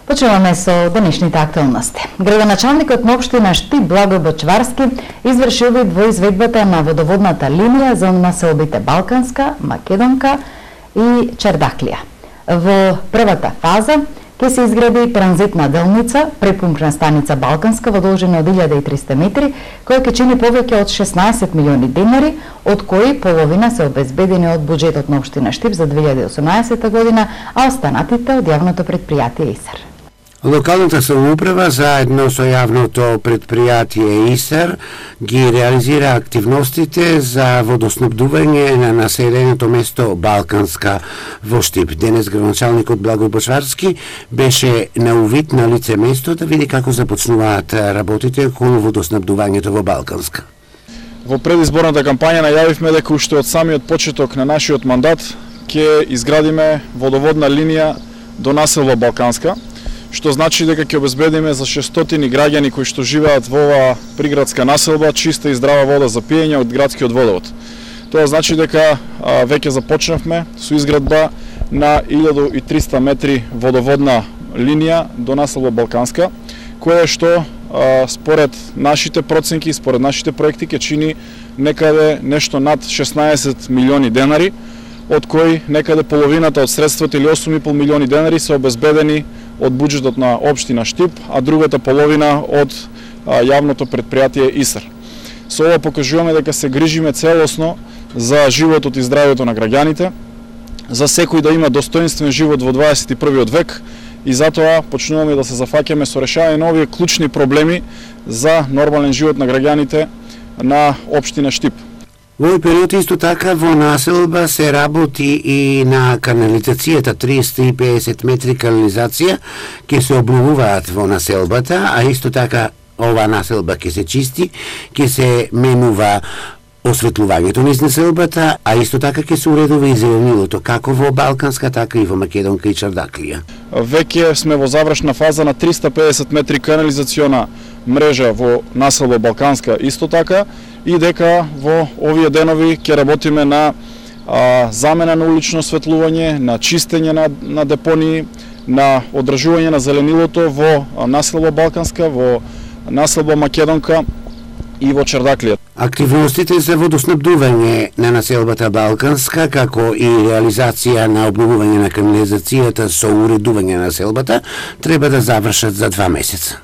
Почнуваме со денешните актуалности. Градоначалникот на општина Штип Благој Бочварски изврши увид во изведбата на водоводната линија за населбите Балканска, Македонка и Чердаклија. Во првата фаза ќе се изгради транзитна делница, препумпна станица Балканска во должина од 1300 метри, која ќе чини повеќе од 16 милиони денари, од кои половина се обезбедени од буџетот на општина Штип за 2018 година, а останатите од јавното предпријатие ИСАР. Локалната самоуправа заедно со јавното предпријатие ИСАР ги реализира активностите за водоснабдување на населеното место Балканска во Штип. Денес градоначалникот Благој Бочварски беше на увид на лице место да види како започнуваат работите кон водоснабдувањето во Балканска. Во предизборната кампања најавивме дека уште од самиот почеток на нашиот мандат ќе изградиме водоводна линија до населба Балканска, што значи дека ќе обезбедиме за 600 граѓани кои што живеат во оваа приградска населба чиста и здрава вода за пиење од градскиот водовод. Тоа значи дека веќе започнавме со изградба на 1300 метри водоводна линија до населба Балканска, која што според нашите проценки, според нашите проекти ќе чини некаде нешто над 16 милиони денари, од кои некаде половината од средствата или 8,5 милиони денари се обезбедени од буџетот на општина Штип, а другата половина од јавното предпријатие ИСАР. Со ова покажуваме дека се грижиме целосно за животот и здравјето на граѓаните, за секој да има достоинствен живот во 21. век и затоа почнуваме да се зафаќаме со решавање на овие клучни проблеми за нормален живот на граѓаните на општина Штип. Во овој период исто така во населба се работи и на канализацијата, 350 метри канализација ќе се обновуваат во населбата, а исто така ова населба ќе се чисти, ќе се менува осветлувањето низ населбата, а исто така ќе се уредува и зеленилото, како во Балканска, така и во Македонка и Чердаклија. Веќе сме во завршна фаза на 350 метри канализациона мрежа во населба Балканска исто така, и дека во овие денови ќе работиме на замена на улично осветлување, на чистење на депонии, на одржување на зеленилото во населба Балканска, во населба Македонка и во Чердаклија. Активностите за водоснабдување на населбата Балканска, како и реализација на обновување на канализацијата со уредување на населбата, треба да завршат за 2 месеца.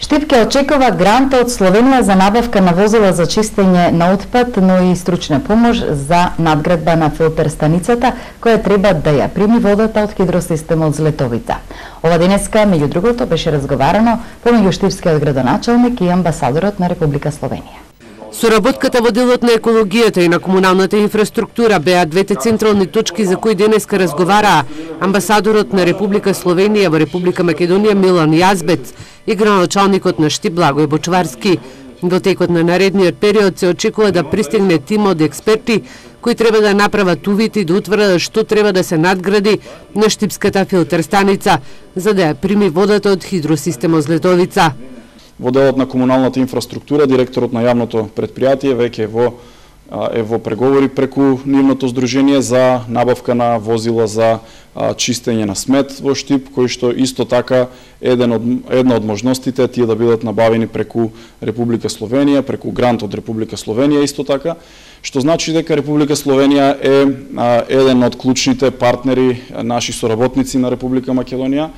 Штип ќе очекува грант од Словенија за набавка на возила за чистење на отпад, но и стручна помош за надградба на филтер станицата, која треба да ја прими водата од хидросистемот Злетовица. Ова денеска, меѓу другото, беше разговарано помеѓу штипскиот градоначалник и амбасадорот на Република Словенија. Соработката во делот на екологијата и на комуналната инфраструктура беа двете централни точки за кои денеска разговараа амбасадорот на Република Словенија во Република Македонија Милан Јазбец и градоначалникот на Штип Благој Бочварски. Во текот на наредниот период се очекува да пристигне тим од експерти кои треба да направат увид и да утврдат што треба да се надгради на штипската филтер станица за да ја прими водата од хидросистемот Злетовица. Во делот на комуналната инфраструктура, директорот на јавното предпријатие веќе е во преговори преку нивното здружение за набавка на возила за чистење на смет во Штип, кој што исто така една од можностите тие да бидат набавени преку Република Словенија, преку грант од Република Словенија исто така, што значи дека Република Словенија е еден од клучните партнери, наши соработници на Република Македонија.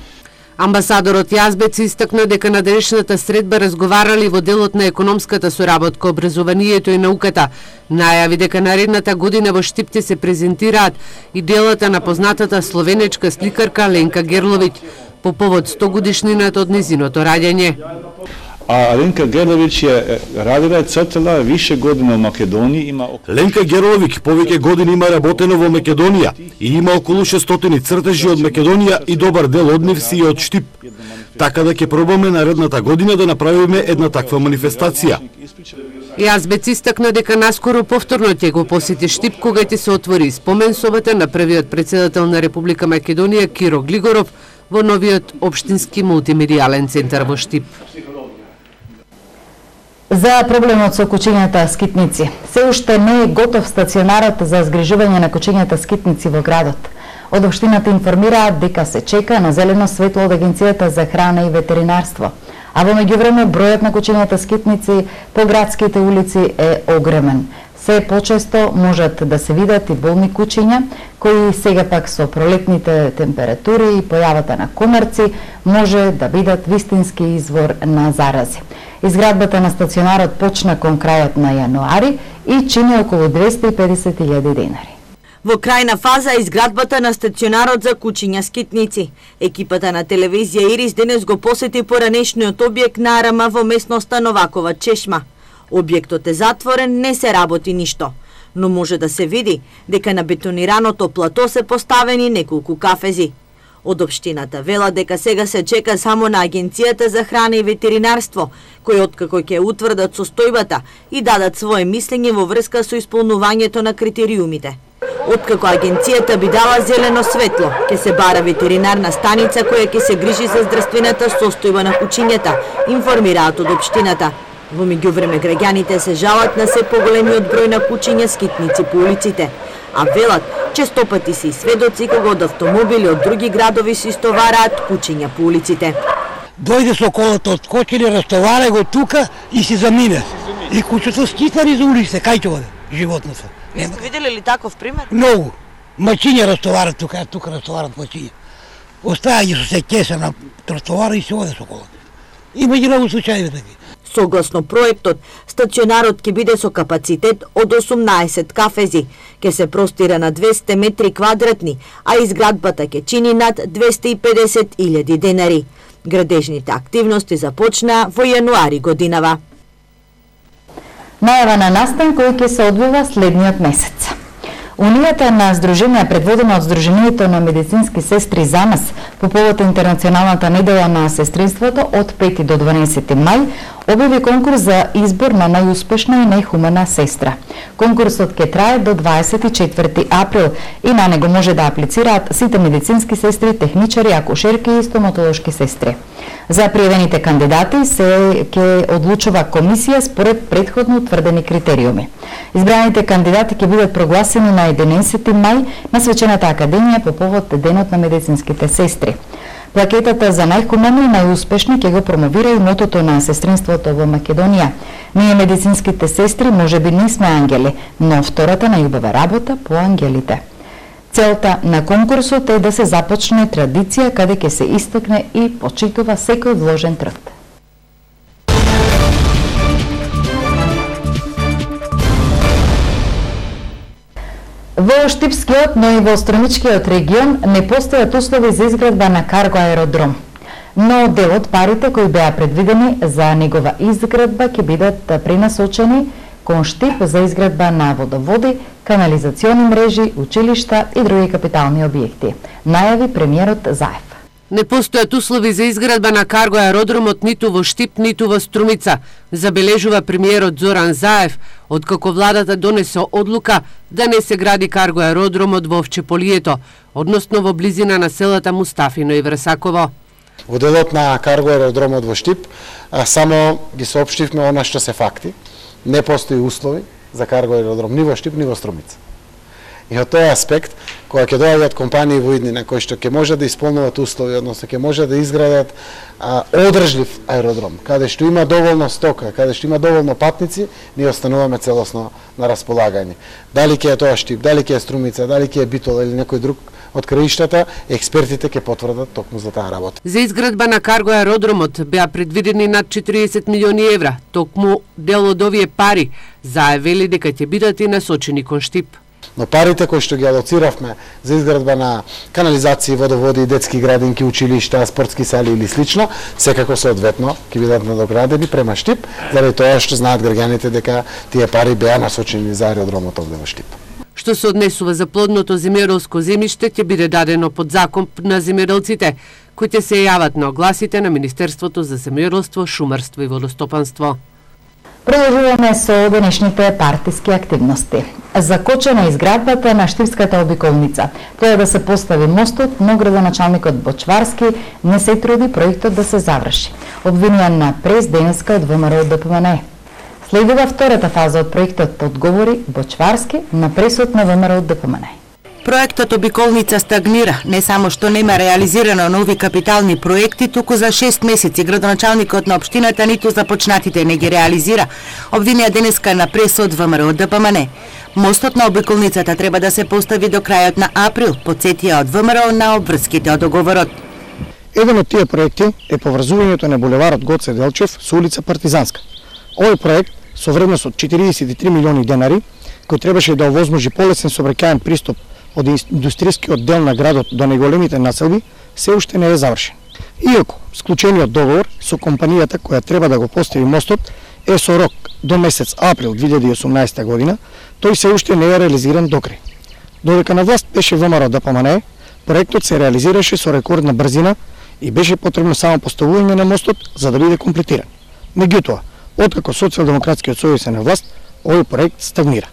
Амбасадорот Јазбец истакна дека на денешната средба разговарали во делот на економската соработка, образованието и науката. Најави дека наредната година во Штип ќе се презентираат и делата на познатата словенечка сликарка Ленка Герловиќ по повод 100 годишнината од незиното раѓање. А Ленка Герловиќ ја радила цртала више години во Македонија. Ленка Герловиќ повеќе години има работено во Македонија и има околу 600 цртежи од Македонија и добар дел од нив си од Штип. Така да ќе пробаме наредната година да направиме една таква манифестација. Јазбец истакна дека наскоро повторно ќе го посети Штип кога ќе се отвори споменсобата на првиот претседател на Република Македонија Киро Глигоров во новиот општински мултимедијален центар во Штип. За проблемот со кучињата скитници. Се уште не е готов стационарот за згрижување на кучињата скитници во градот. Од општината информираат дека се чека на зелено светло од Агенцијата за храна и ветеринарство. А во меѓувреме бројот на кучињата скитници по градските улици е огромен. Се почесто можат да се видат и болни кучиња, кои сега пак со пролетните температури и појавата на комарци може да бидат вистински извор на зарази. Изградбата на стационарот почна кон крајот на јануари и чини околу 250.000 денари. Во крајна фаза е изградбата на стационарот за кучиња скитници. Екипата на телевизија Ирис денес го посети поранешниот објект на Арама во местноста Новакова Чешма. Објектот е затворен, не се работи ништо, но може да се види дека на бетонираното плато се поставени неколку кафези. Од општината вела дека сега се чека само на Агенцијата за храна и ветеринарство, кои откако ќе утврдат состојбата и дадат свое мислење во врска со исполнувањето на критериумите. Откако агенцијата би дала зелено светло, ќе се бара ветеринарна станица која ќе се грижи за здравствената состојба на кучињата, информираат од општината. Во меѓувреме граѓаните се жалат на се поголемиот број на кучиња скитници по улиците, а велат често пати се и сведоци кога од автомобили од други градови се истовараат кучиња по улиците. Дојде со колото, откочили, растоваре го тука и си замине. И кучето скитари за улиците, кај ќе оде животното. Сте видели ли таков пример? Многу. Мачиња растоварат тука растоварат мачиња. Оставя ги со се кеса на тротоара и се оде со колото. Има ги многу случаи таки. Согласно проектот, стационарот ќе биде со капацитет од 18 кафези, ќе се простира на 200 метри квадратни, а изградбата ќе чини над 250.000 денари. Градежните активности започнаа во јануари годинава. Најава на настан кој ќе се одвива следниот месец. Унијата на Сдруженија, предводена од Сдруженијето на медицински сестри ЗАМС, по повод Интернационалната недела на сестринството од 5 до 12 мај, објави конкурс за избор на најуспешна и најхумана сестра. Конкурсот ќе трае до 24 април и на него може да аплицираат сите медицински сестри, техничари, акушерки и стоматолошки сестри. За пријавените кандидати се ќе одлучува комисија според претходно утврдени критериуми. Избраните кандидати ќе бидат прогласени на 11 мај на Свечената академија по повод Денот на медицинските сестри. Плакетата за најхумани и најуспешни ќе го промовира и мотото на сестринството во Македонија. Ние медицинските сестри можеби не сме ангели, но втората најубава работа по ангелите. Целта на конкурсот е да се започне традиција каде ќе се истакне и почитува секој вложен труд. Во Штипскиот, но и во Стромичкиот регион не постојат услови за изградба на карго аеродром. Но дел од парите кои беа предвидени за негова изградба ќе бидат пренасочени кон Штип за изградба на водоводи, канализациони мрежи, училишта и други капитални објекти, најави премиерот Заев. Не постојат услови за изградба на карго аеродромот ниту во Штип, ниту во Струмица, забележува премиерот Зоран Заев, откако владата донесе одлука да не се гради карго аеродромот во Овчеполието, односно во близина на селата Мустафино и Врсаково. Во делот на карго аеродромот во Штип, само ги соопштивме она што се факти. Не постои услови за карго аеродром ни во Штип, ни во Струмица. И од тој аспект, кога ќе доаѓаат компании во иднина кои што ќе може да исполнуваат услови, односно ќе може да изградат одржлив аеродром, каде што има доволно стока, каде што има доволно патници, ние остануваме целосно на располагање. Дали ќе е тоа Штип, дали ќе е Струмица, дали ќе е Битола или некој друг од краиштата, експертите ќе потврдат токму за таа работа. За изградба на карго аеродромот беа предвидени над 40 милиони евра, токму дел од овие пари заявили дека ќе бидат и насочени кон Штип. Но парите кои што ги алоциравме за изградба на канализации, водоводи, детски градинки, училишта, спортски сали или слично, секако соодветно ќе бидат надоградени према Штип, заради тоа што знаат граѓаните дека тие пари беа насочени за аеродромот овде во Штип. Што се однесува за плодното земјоделско земјиште ќе биде дадено под закон на земјоделците, кои ќе се јават на огласите на Министерството за земјоделство, шумарство и водостопанство. Продолжуваме со денешните партиски активности. Закочена изградбата на Штипската обиколница. Тоа да се постави мостот, но градоначалникот Бочварски не се труди проектот да се заврши. Обвинуван на прес денеска од ВМРО ДПМН. Следува втората фаза од проектот, одговори Бочварски на пресуд на ВМРО од ДПМН. Проектот обиколница стагнира, не само што нема реализирано нови капитални проекти, туку за 6 месеци градоначалникот на општината ниту започнатите не ги реализира. Обвинија денеска на пресуд ВМРО од ДПМН. Мостот на обиколницата треба да се постави до крајот на април, потсетија од ВМРО на обврските од договорот. Еден од тие проекти е поврзувањето на булеварот Гоце Делчев со улица Партизанска. Овој проект со вредност од 43 милиони денари, кој требаше да овозможи полесен сообраќаен пристап од индустријскиот дел на градот до најголемите населби, се уште не е завршен. Иако склучениот договор со компанијата која треба да го постави мостот е со рок до месец април 2018 година, тој се уште не е реализиран докрај. Додека на власт беше ВМРО ДПМН, проектот се реализираше со рекордна брзина и беше потребно само поставување на мостот за да биде комплетиран. Меѓутоа, откако Социјалдемократскиот сојуз е на власт, овој проект стагнира.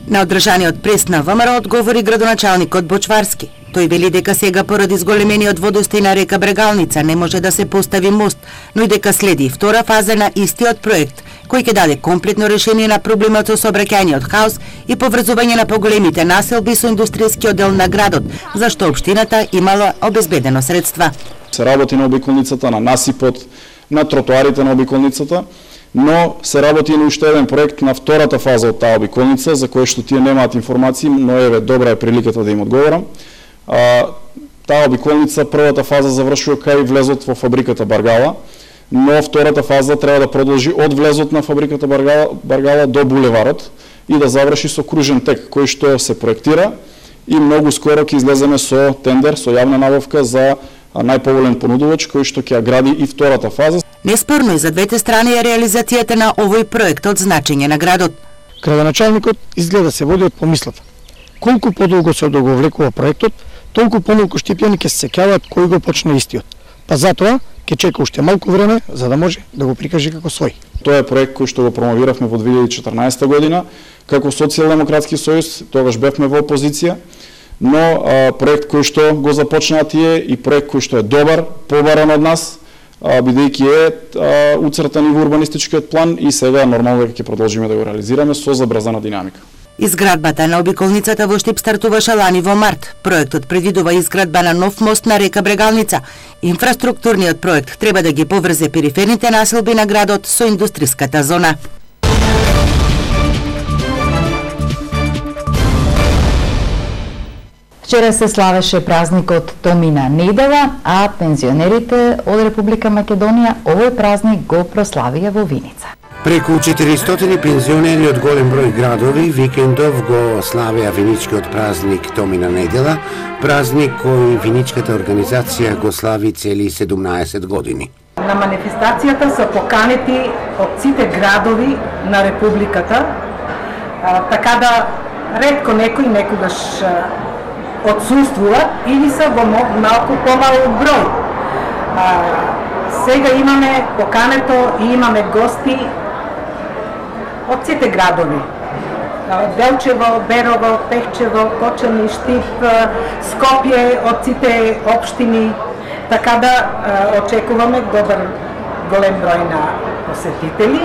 На одржаниот прес на ВМРО одговори градоначалникот Бочварски. Тој вели дека сега поради зголемениот водостој на река Брегалница не може да се постави мост, но и дека следи втора фаза на истиот проект, кој ќе даде комплетно решение на проблемот со сообраќајниот хаос и поврзување на поголемите населби со индустријскиот дел на градот, за што општината имала обезбедено средства. Се работи на обиколницата, на насипот, на тротоарите на обиколницата, но се работи и на уште еден проект на втората фаза од таа обиколница, за која што тие немаат информации, но еве добра е приликата да им одговорам. Таа обиколница, првата фаза завршува кај влезот во фабриката Баргала, но втората фаза треба да продолжи од влезот на фабриката Баргала до булеварот и да заврши со кружен тек, кој што се проектира и многу скоро ќе излеземе со тендер, со јавна набавка за најповолен понудувач кој што ќе ја гради и втората фаза. Неспорно и за двете страни е реализацијата на овој проект од значење на градот. Градоначалникот изгледа се води од помислата. Колку подолго се одоговлекува проектот, толку помалку штипјани ќе се сеќаваат кој го почна истиот. Па затоа ќе чека уште малку време за да може да го прикаже како свој. Тоа е проект кој што го промовиравме во 2014 година како Социјалдемократски сојуз, тогаш бевме во опозиција, но проект кој што го започнаа тие и проект кој што е добар, побаран од нас, бидејќи е уцртан и во урбанистичкиот план и сега нормално дека ќе продолжиме да го реализираме со забрзана динамика. Изградбата на обиколницата во Штип стартуваше лани во март. Проектот предвидува изградба на нов мост на река Брегалница. Инфраструктурниот проект треба да ги поврзе периферните населби на градот со индустријската зона. Вчера се славеше празникот Томина недела, а пензионерите од Република Македонија овој празник го прославија во Виница. Преку 400 пензионери од голем број градови викендов го славеа виничкиот празник Томина недела, празник кој виничката организација го слави цели 17 години. На манифестацијата се поканети од сите градови на Републиката, така да ретко некогаш отсуствува или се во малку помал број. Сега имаме покането и имаме гости од сите градови. Делчево, Берово, Пехчево, Кочани, Штип, Скопје, од сите општини, така да очекуваме добар голем број на посетители.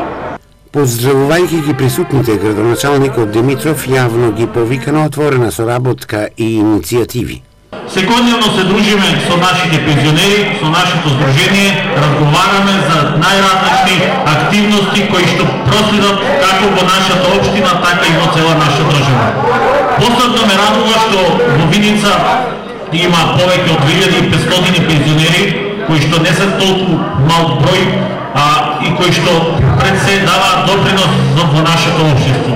Поздравувајќи ги присутните, градоначалникот Димитров јавно ги повика на отворена соработка и иницијативи. Секојдневно се дружиме со нашите пензионери, со нашето здружение, разговараме за најразлични активности кои што проследат како во нашата општина, така и во цела наша држава. Посебно ме радува што во Виница има повеќе од 2500 пензионери кои што не се толку мал број, и кои што пред се даваат допринос во нашето општество.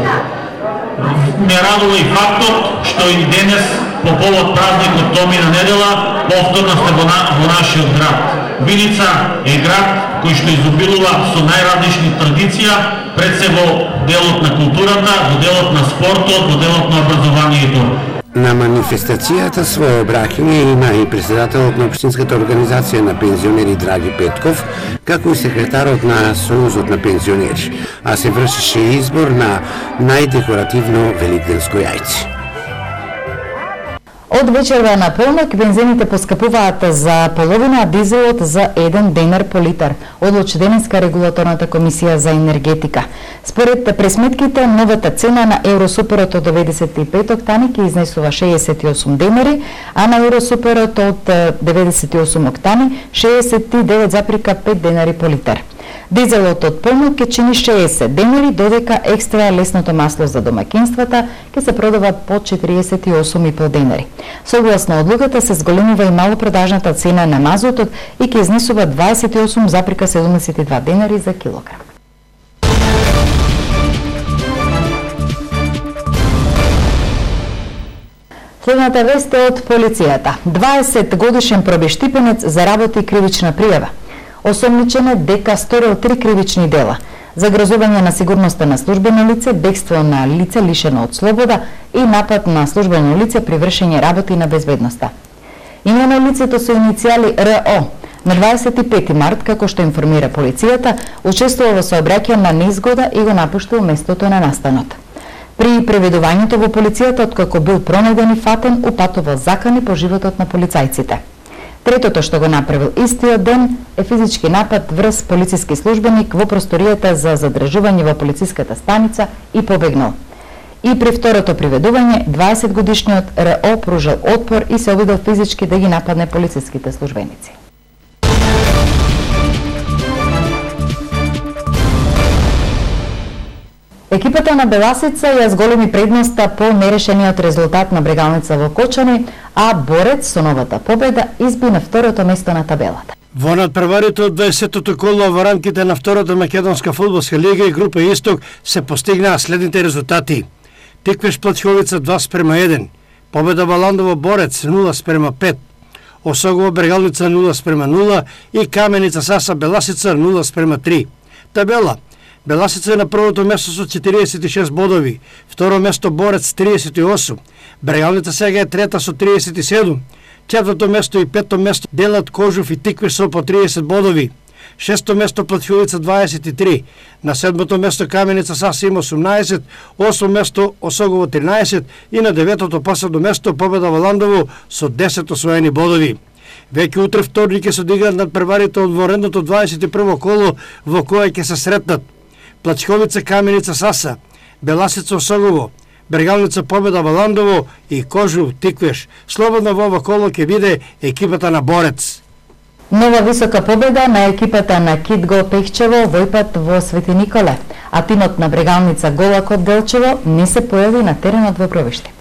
Ме радува и фактот што и денес по повод празникот Томина недела повторно сте во нашиот град. Виница е град кој што изобилува со најразлични традиција, пред се во делот на културата, во делот на спортот, во делот на образованието. На манифестацијата своје обраќање има и председателот на општинската организација на пензионери Драги Петков, како и секретарот на Сојузот на пензионери, а се вршеше избор на најдекоративно великденско јајце. Од вечерва на полнок бензините поскапуваат за половина, а дизелот за 1 денар по литар, одлучи денеска регулаторната комисија за енергетика. Според пресметките, новата цена на Евросуперот од 95 октани ќе изнесува 68 денари, а на Евросуперот од 98 октани 69,5 денари по литар. Дизелот од полнок ќе чини 60 денари, додека екстра лесното масло за домакинствата ќе се продава по 48,5 денари. Согласно одлуката се зголемува и малопродажната цена на мазутот и ќе изнесува 28,72 денари за килограм. Следната вест е од полицијата. 20 годишен пробештипенец заработи кривична пријава. Осомничен е дека сторил 3 кривични дела: загрозување на сигурноста на службено лице, бегство на лице лишено од слобода и напад на службено лице при вршење работи на безбедноста. Име на лицето со иницијали РО на 25 март, како што информира полицијата, учествува во сообраќај на неизгода и го напуштил местото на настанот. При преведувањето во полицијата, откако бил пронеден и фатен, упатувал закани по животот на полицајците. Третото што го направил истиот ден е физички напад врз полициски службеник во просторијата за задржување во полициската станица и побегнал. И при второто приведување, 20 годишниот РО пружал отпор и се обидел физички да ги нападне полициските службеници. Екипата на Беласица ја зголеми предноста по нерешениот резултат на Брегалница во Кочани, а Борец со новата победа изби на второто место на табелата. Во надпреварите од 20-тото коло во рамките на втората македонска фудбалска лига и група Исток се постигнаа следните резултати. Тиквеш Плачковица 2:1, победа Баландово Борец 0:5, Осогово Брегалница 0:0 и Каменица Саса Беласица 0:3. Табела: Беласица е на првото место со 46 бодови, второ место Борец 38, Брегалница сега е трета со 37, четврто место и пето место делат Кожув и Тиквиш со по 30 бодови, шесто место Плачковица 23, на седмото место Каменица Саса има 18, осмо место Осогово 13 и на деветото посебно место победа Валандово со 10 освоени бодови. Веќе утре вторник ќе се одиграат надпреварите од воредното 21 коло во кое ќе се сретнат Плачковица Каменица Саса, Беласица Осогово, Брегалница победа Валандово и Кожув Тиквеш. Слободно во ова коло ќе биде екипата на Борец. Нова висока победа на екипата на Китго Пехчево војпат во Свети Николе, а тимот на Брегалница Голакот Делчево не се појави на теренот во Провиште.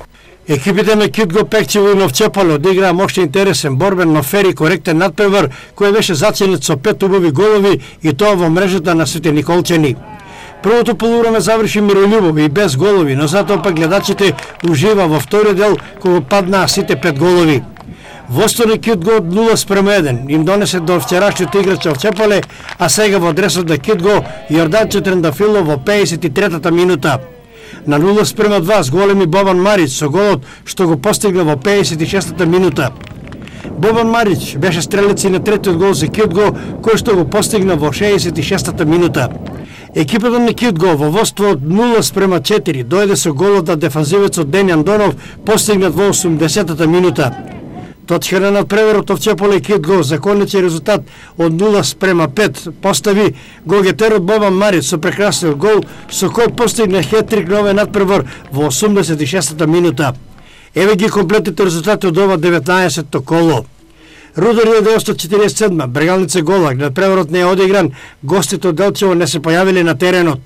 Екипите на Китго Пехчево и Новчеполе одиграа мощен, интересен, борбен, но фер и коректен надпревар кој беше заценет со 5 убави голови и тоа во мрежата на Свети Николчани. Првото полувреме заврши мирољубово и без голови, но затоа пак гледачите ужива во вториот дел кога паднаа сите 5 голови. Востони Китго од 0:1 им донесе до вчерашниот играч Овчеполе, а сега во адресот на Китго Јорданче Трендафилов во 53-та минута. На 0:2 с големи Бобан Марич со голот што го постигна во 56-та минута. Бобан Марич беше стрелец и на третиот гол за Китго, кој што го постигна во 66-та минута. Екипата на Китго во водство од 0:4 дојде со голот на дефанзивецот Дењан Донов, постигнат во 80-та минута. Точка на надпреварот Овчеполе и Китго за конечен резултат од 0:5 постави голгетерот Бобан Марич со прекрасен гол со кој постигна хетрик на овој надпревар во 86-та минута. Еве ги комплетните резултати од ова 19-то коло. Рудар 1947, Брегалница Голак, надпреварот не е одигран, гостите од Делчево не се појавиле на теренот.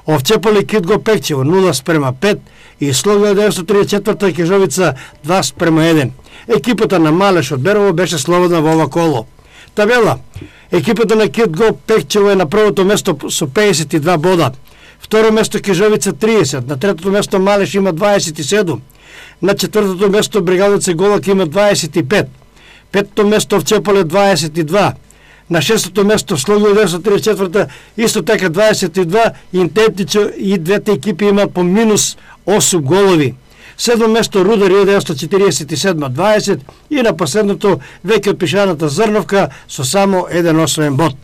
Овчеполе и Китго Пехчево 0:5 и Слог 1934 Кежовица 2:1. Екипата на Малеш од Берово беше слободна во ова коло. Табела: екипата на Китго Пехчево е на првото место со 52 бода. Второ место Кежовица 30, на третото место Малеш има 27, на четвртото место Брегалница Голак има 25, петото место Овчеполе 22, на шестото место Слог 1934 исто така 22, Интентичо и двете екипи имаат по минус 8 голови. Седмо место Рудар 1947 20 и на последното веќе од пишаната Зрновка со само еден освоен бод.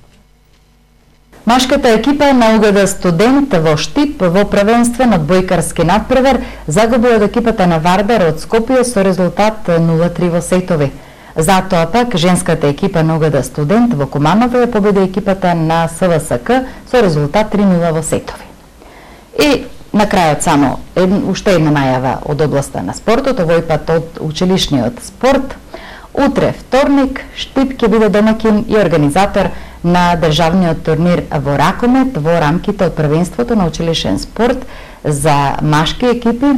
Машката екипа на УГД Студент во Штип во првенствен одбојкарски надпревар загубила од екипата на Вардар од Скопје со резултат 0-3 во сетови. Затоа пак женската екипа на УГД Студент во Куманово победи екипата на СВСК со резултат 3-0 во сетови. И на крајот само уште една најава од областа на спортот, овој пат од училишниот спорт. Утре, вторник, Штип ќе биде домаќин и организатор на државниот турнир во ракомет во рамките од првенството на училишен спорт за машки екипи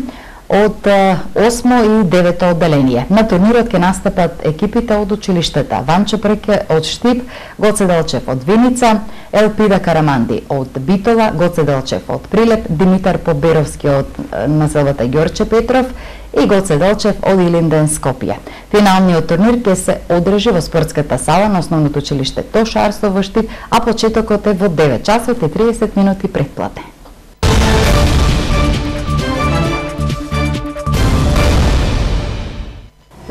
од 8 и 9 одделение. На турнирот ќе настапат екипите од училиштата Ванчо Преке од Штип, Гоце Делчев од Виница, Елпида Караманди од Битола, Гоце Делчев од Прилеп, Димитар Поберовски од населбата Ѓорче Петров и Гоце Делчев од Илинден Скопје. Финалниот турнир ќе се одржи во спортската сала на основното училиште Тоша Арсо во Штип, а почетокот е во 9 часот и 30 минути предплате.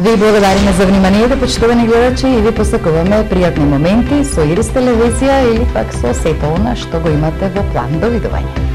Ви благодариме за вниманието, почитувани гледачи, и ви посакуваме пријатни моменти со Ирис телевизија или пак со сето она што го имате во план. Довидување.